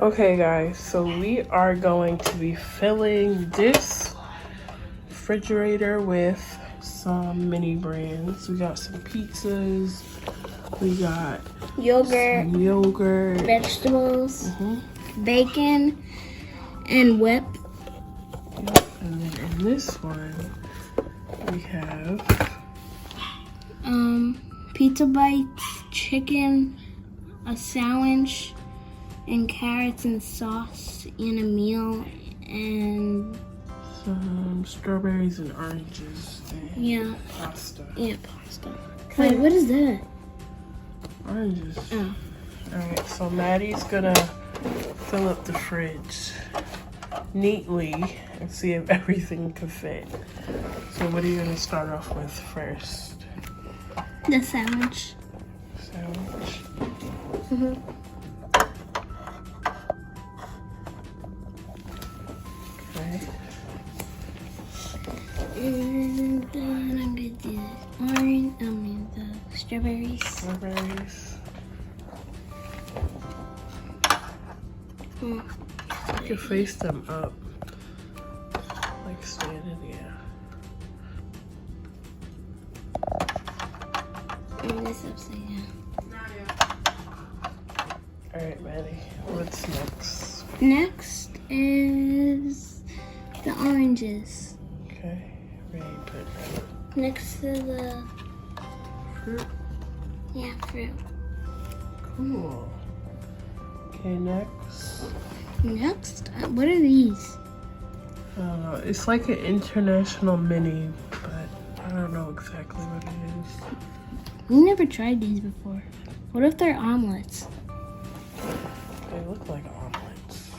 Okay guys, so we are going to be filling this refrigerator with some mini brands. We got some pizzas, we got yogurt, vegetables, bacon, and whip. Yep. And then in this one, we have pizza bites, chicken, a sandwich, and carrots and sauce in a meal, and some strawberries and oranges. And pasta. Yeah, pasta. Wait, what is that? Oranges. Oh. Alright, so Maddie's gonna fill up the fridge neatly and see if everything can fit. So what are you gonna start off with first? The sandwich. Sandwich. Okay. And then I'm gonna do the strawberries. Strawberries. You can face them up. Like standing, yeah. And this upside down. Alright, Maddie, what's next? Next is the oranges. Okay, where you put that? Next to the Fruit. yeah, fruit. Cool. Okay, next. Next, what are these? I don't know. It's like an international mini, but I don't know exactly what it is. We never tried these before. What if they're omelets? They look like omelets.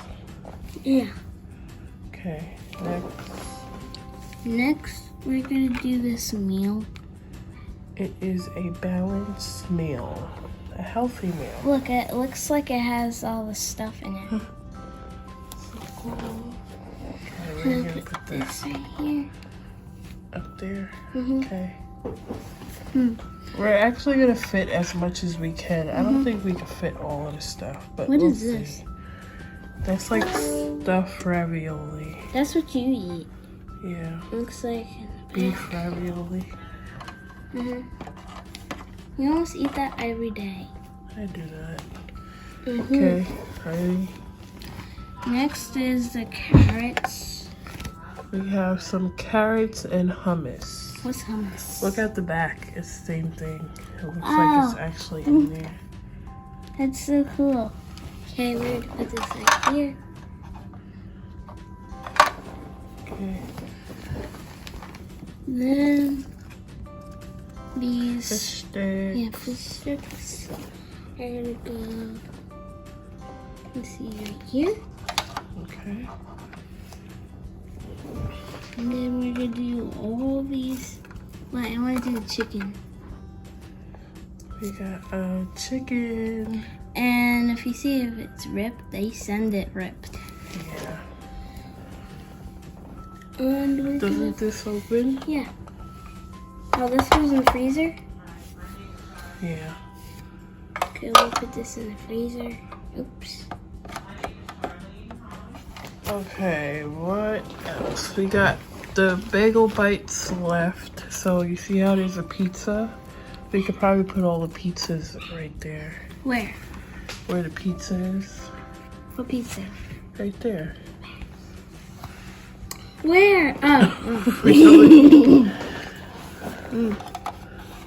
Yeah. Okay, next. Next, we're gonna do this meal. It is a balanced meal. A healthy meal. Look, it looks like it has all the stuff in it. So cool. Okay, we're gonna put This this right here. up there. Mhm. Okay. We're actually gonna fit as much as we can. I don't think we can fit all of the stuff, but What we'll is this? see. That's like stuffed ravioli. That's what you eat. Yeah, Looks like beef ravioli. You almost eat that every day. I do that. Mhm. Okay, ready? Next is the carrots. We have some carrots and hummus. What's hummus? Look at the back. It's the same thing. It looks like it's actually in there. That's so cool. Okay, we're gonna put this right here. Okay. Then these Fish sticks. yeah, fish sticks are gonna go. Let's see right here. Okay. And then we're gonna do all these. Wait, I wanna do the chicken. We got chicken. And if you see if it's ripped, they send it ripped. Yeah. And we're Doesn't this open? yeah. Oh, this was in the freezer? Yeah. Okay, we'll put this in the freezer. Oops. Okay, what else? We got the bagel bites left. So you see how there's a pizza? We could probably put all the pizzas right there. Where? Where the pizza is. What pizza? Right there. Where? Oh. Really?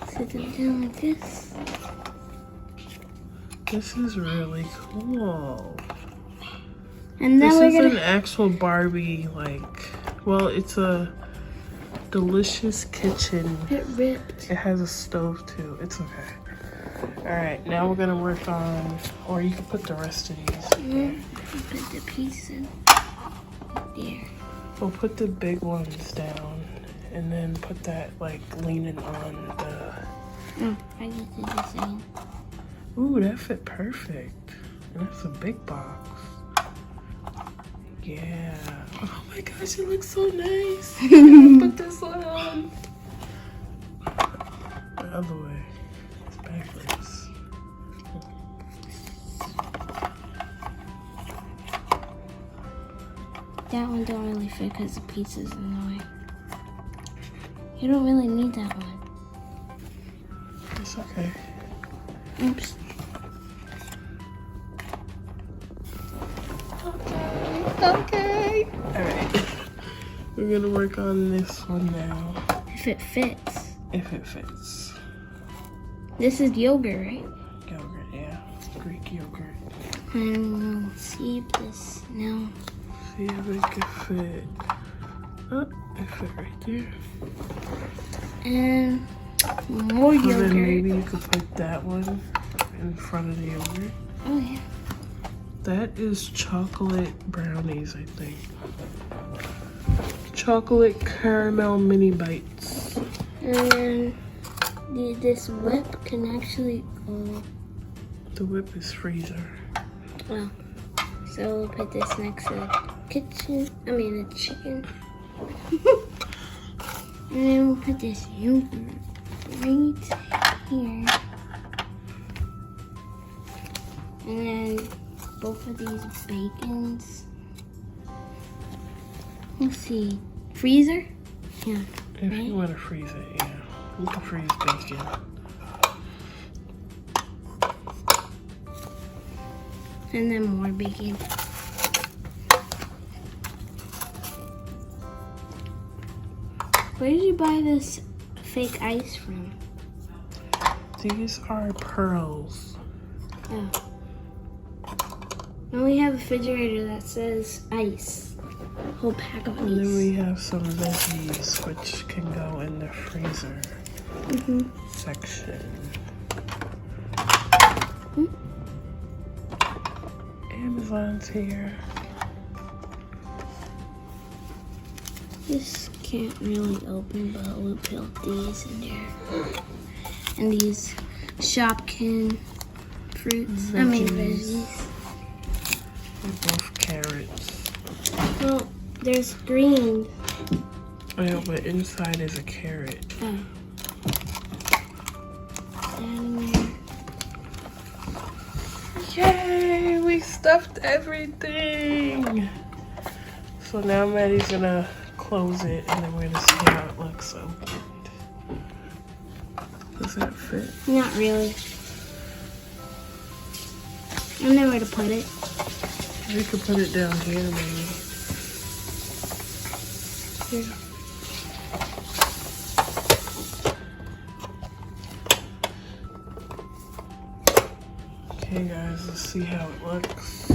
Sit them down like this. This is really cool. And then This we're is gonna an actual Barbie, like, well, it's a delicious kitchen. get ripped. It has a stove too. It's okay. All right, now we're gonna work on, or you can put the rest of these in there. Put the piece in there. We'll put the big ones down, and then put that like leaning on the. I just did the same. Ooh, that fit perfect. And that's a big box. Yeah. Oh my gosh, it looks so nice. I'm gonna put this on. The other way. It's backwards. that one don't really fit because the pizza's in the way. You don't really need that one. It's okay. Oops. Okay. Alright. We're gonna work on this one now. If it fits. If it fits. This is yogurt, right? Yogurt, yeah. Greek yogurt. And we'll see if this now. See if it can fit. Oh, it fit right there. And more So yogurt. then maybe you could put that one in front of the yogurt. Oh yeah. That is chocolate brownies, I think. Chocolate caramel mini bites. And then this whip can actually go. The whip is freezer. Oh. So we'll put this next to the chicken. And then we'll put this yogurt right here. And then both of these bacons. Let's see. Freezer? Yeah. If right? you want to freeze it, yeah. You can freeze bacon. And then more bacon. Where did you buy this fake ice from? These are pearls. Oh. And we have a refrigerator that says ice. Whole pack of And then ice. we have some veggies, which can go in the freezer section. Amazon's here. This can't really open, but we'll put these in there. And these Shopkin fruits. Veggies. They're both carrots. Well, there's green. Oh, yeah, but inside is a carrot. Oh. Down there. Yay! We stuffed everything! So now Maddie's gonna close it and then we're gonna see how it looks opened. Does that fit? Not really. I don't know where to put it. We could put it down here maybe. Yeah. Okay guys, let's see how it looks.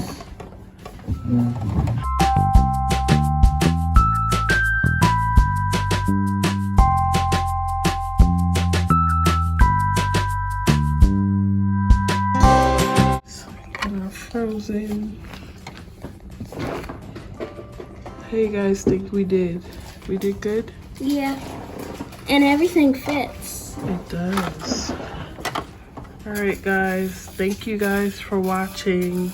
Kind of frozen. How you guys think we did? We did good? Yeah. And everything fits. It does. Alright guys, thank you guys for watching.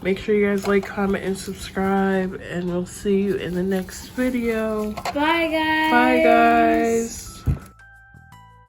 Make sure you guys like, comment, and subscribe, and we'll see you in the next video. Bye guys. Bye guys.